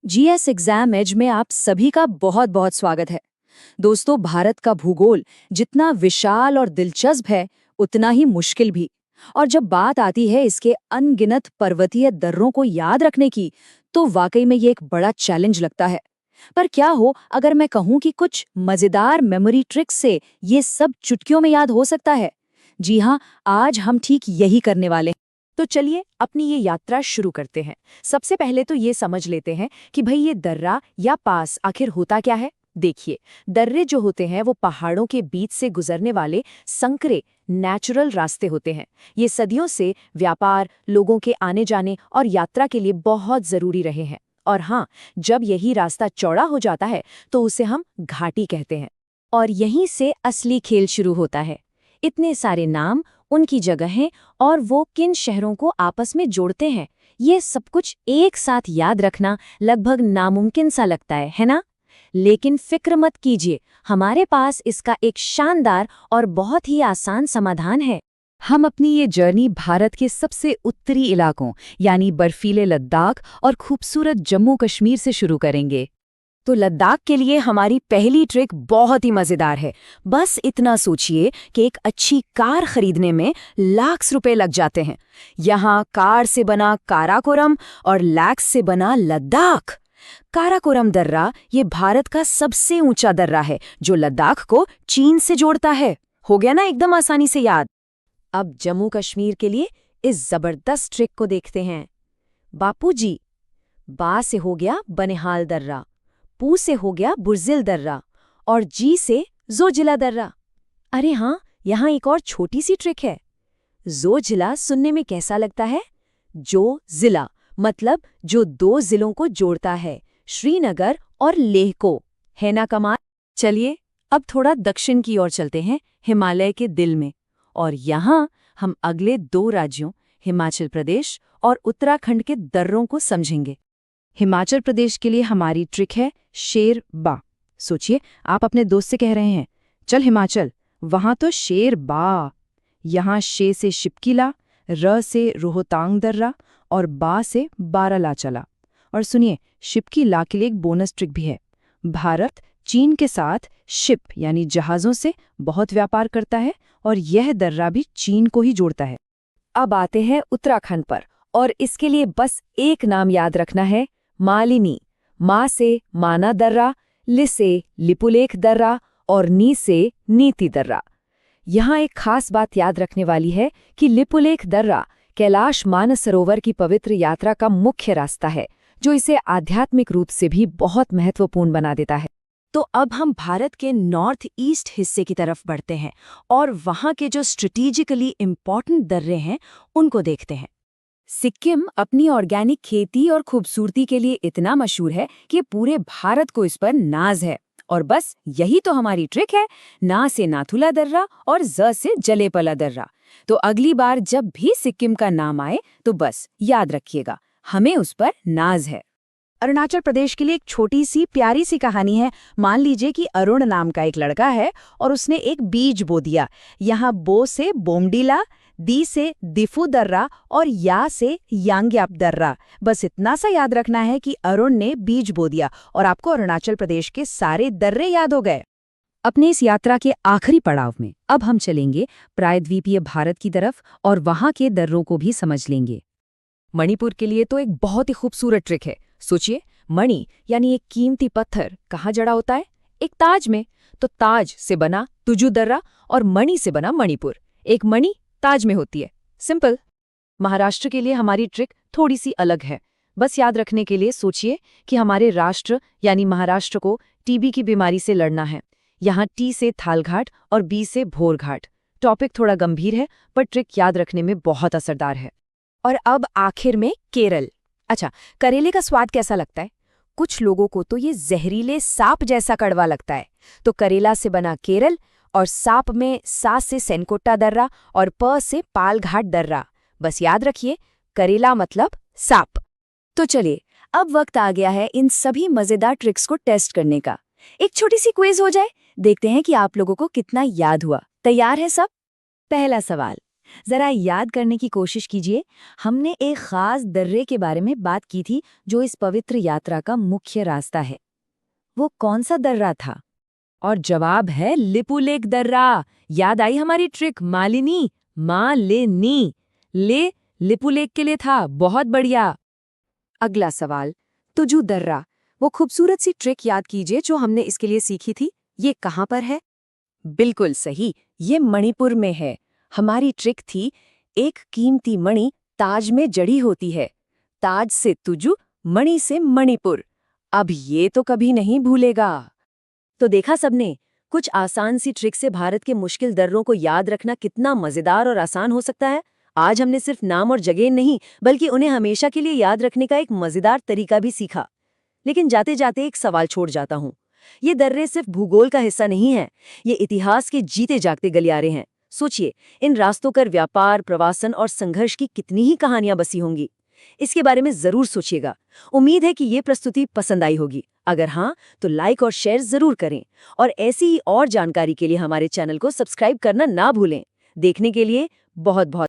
GS exam as में आप सभी का बहुत बहुत स्वागत है। दोस्तों, भारत का भूगोल जितना विशाल और दिलचस्प है, उतना ही मुश्किल भी। और जब बात आती है इसके अनगिनत पर्वतीय दर्रों को याद रखने की, तो वाकई में ये एक बड़ा चैलेंज लगता है। पर क्या हो अगर मैं कहूँ कि कुछ मजेदार मेमोरी ट्रिक्स से ये सब चुटकियों में याद हो सकता है? जी हाँ, आज हम ठीक यही करने वाले हैं। तो चलिए अपनी ये यात्रा शुरू करते हैं। सबसे पहले तो ये समझ लेते हैं कि भाई ये दर्रा या पास आखिर होता क्या है। देखिए, दर्रे जो होते हैं वो पहाड़ों के बीच से गुजरने वाले संकरे नेचुरल रास्ते होते हैं। ये सदियों से व्यापार, लोगों के आने जाने और यात्रा के लिए बहुत जरूरी रहे हैं। और हाँ, जब यही रास्ता चौड़ा हो जाता है तो उसे हम घाटी कहते हैं। और यहीं से असली खेल शुरू होता है। इतने सारे नाम, उनकी जगहें और वो किन शहरों को आपस में जोड़ते हैं, ये सब कुछ एक साथ याद रखना लगभग नामुमकिन सा लगता है ना? लेकिन फिक्र मत कीजिए, हमारे पास इसका एक शानदार और बहुत ही आसान समाधान है। हम अपनी ये जर्नी भारत के सबसे उत्तरी इलाकों यानी बर्फीले लद्दाख और खूबसूरत जम्मू कश्मीर से शुरू करेंगे। तो लद्दाख के लिए हमारी पहली ट्रिक बहुत ही मजेदार है। बस इतना सोचिए कि एक अच्छी कार खरीदने में लाख रुपए लग जाते हैं। यहाँ कार से बना काराकोरम और लैक्स से बना लद्दाख। काराकोरम दर्रा ये भारत का सबसे ऊंचा दर्रा है जो लद्दाख को चीन से जोड़ता है। हो गया ना एकदम आसानी से याद। अब जम्मू कश्मीर के लिए इस जबरदस्त ट्रिक को देखते हैं। बापूजी, बा से हो गया बनिहाल दर्रा, पू से हो गया बुर्जिल दर्रा और जी से जोजिला दर्रा। अरे हाँ, यहाँ एक और छोटी सी ट्रिक है। जोजिला सुनने में कैसा लगता है? जो जिला मतलब जो दो जिलों को जोड़ता है, श्रीनगर और लेह को। है ना कमाल? चलिए अब थोड़ा दक्षिण की ओर चलते हैं, हिमालय के दिल में। और यहाँ हम अगले दो राज्यों हिमाचल प्रदेश और उत्तराखंड के दर्रों को समझेंगे। हिमाचल प्रदेश के लिए हमारी ट्रिक है शेर बा। सोचिए, आप अपने दोस्त से कह रहे हैं, चल हिमाचल, वहां तो शेर बा। यहाँ शे से शिपकीला, र से रोहतांग दर्रा और बा से बाराला चला। और सुनिए, शिपकीला के लिए एक बोनस ट्रिक भी है। भारत चीन के साथ शिप यानी जहाज़ों से बहुत व्यापार करता है और यह दर्रा भी चीन को ही जोड़ता है। अब आते हैं उत्तराखंड पर, और इसके लिए बस एक नाम याद रखना है, मालिनी। मा से माना दर्रा, लि से लिपुलेख दर्रा और नी से नीति दर्रा। यहाँ एक खास बात याद रखने वाली है कि लिपुलेख दर्रा कैलाश मानसरोवर की पवित्र यात्रा का मुख्य रास्ता है, जो इसे आध्यात्मिक रूप से भी बहुत महत्वपूर्ण बना देता है। तो अब हम भारत के नॉर्थ ईस्ट हिस्से की तरफ बढ़ते हैं और वहाँ के जो स्ट्रेटेजिकली इम्पॉर्टेंट दर्रे हैं उनको देखते हैं। सिक्किम अपनी ऑर्गेनिक खेती और खूबसूरती के लिए इतना मशहूर है कि पूरे भारत को इस पर नाज है। और बस यही तो हमारी ट्रिक है, ना से नाथुला दर्रा और ज से जलेपला दर्रा। तो अगली बार जब भी सिक्किम का नाम आए तो बस याद रखिएगा, हमें उस पर नाज है। अरुणाचल प्रदेश के लिए एक छोटी सी प्यारी सी कहानी है। मान लीजिए कि अरुण नाम का एक लड़का है और उसने एक बीज बो दिया। यहाँ बो से बोमडीला, दी से दिफू दर्रा और या से यांग्याप दर्रा। बस इतना सा याद रखना है कि अरुण ने बीज बो दिया और आपको अरुणाचल प्रदेश के सारे दर्रे याद हो गए। अपने इस यात्रा के आखिरी पड़ाव में अब हम चलेंगे प्रायद्वीपीय भारत की तरफ और वहां के दर्रों को भी समझ लेंगे। मणिपुर के लिए तो एक बहुत ही खूबसूरत ट्रिक है। सोचिए, मणि यानी एक कीमती पत्थर कहाँ जड़ा होता है? एक ताज में। तो ताज से बना तुजु दर्रा और मणि से बना मणिपुर। एक मणि ताज में होती है। सिंपल। महाराष्ट्र के लिए हमारी ट्रिक थोड़ी सी अलग है। बस याद रखने के लिए सोचिए कि हमारे राष्ट्र यानी महाराष्ट्र को टीबी की बीमारी से लड़ना है। यहाँ टी से थालघाट और बी से भोरघाट। टॉपिक थोड़ा गंभीर है पर ट्रिक याद रखने में बहुत असरदार है। और अब आखिर में केरल। अच्छा, करेले का स्वाद कैसा लगता है? कुछ लोगों को तो ये जहरीले सांप जैसा कड़वा लगता है। तो करेला से बना केरल और सांप में सा से सेनकोट्टा दर्रा और प से पालघाट दर्रा। बस याद रखिए, करेला मतलब सांप। तो चलिए, अब वक्त आ गया है इन सभी मजेदार ट्रिक्स को टेस्ट करने का। एक छोटी सी क्विज हो जाए, देखते हैं कि आप लोगों को कितना याद हुआ। तैयार है सब? पहला सवाल, जरा याद करने की कोशिश कीजिए। हमने एक खास दर्रे के बारे में बात की थी जो इस पवित्र यात्रा का मुख्य रास्ता है। वो कौन सा दर्रा था? और जवाब है लिपुलेख दर्रा। याद आई हमारी ट्रिक मालिनी, मालिनी। ले लिपुलेख के लिए था। बहुत बढ़िया। अगला सवाल, तुजू दर्रा। वो खूबसूरत सी ट्रिक याद कीजिए जो हमने इसके लिए सीखी थी। ये कहाँ पर है? बिल्कुल सही, ये मणिपुर में है। हमारी ट्रिक थी, एक कीमती मणि ताज में जड़ी होती है। ताज से तुजु, मणि से मणिपुर। अब ये तो कभी नहीं भूलेगा। तो देखा सबने, कुछ आसान सी ट्रिक से भारत के मुश्किल दर्रों को याद रखना कितना मजेदार और आसान हो सकता है। आज हमने सिर्फ नाम और जगह नहीं, बल्कि उन्हें हमेशा के लिए याद रखने का एक मजेदार तरीका भी सीखा। लेकिन जाते जाते एक सवाल छोड़ जाता हूँ। ये दर्रे सिर्फ भूगोल का हिस्सा नहीं है, ये इतिहास के जीते जागते गलियारे हैं। सोचिए, इन रास्तों पर व्यापार, प्रवासन और संघर्ष की कितनी ही कहानियां बसी होंगी। इसके बारे में जरूर सोचिएगा। उम्मीद है कि ये प्रस्तुति पसंद आई होगी। अगर हाँ, तो लाइक और शेयर जरूर करें और ऐसी ही और जानकारी के लिए हमारे चैनल को सब्सक्राइब करना ना भूलें। देखने के लिए बहुत बहुत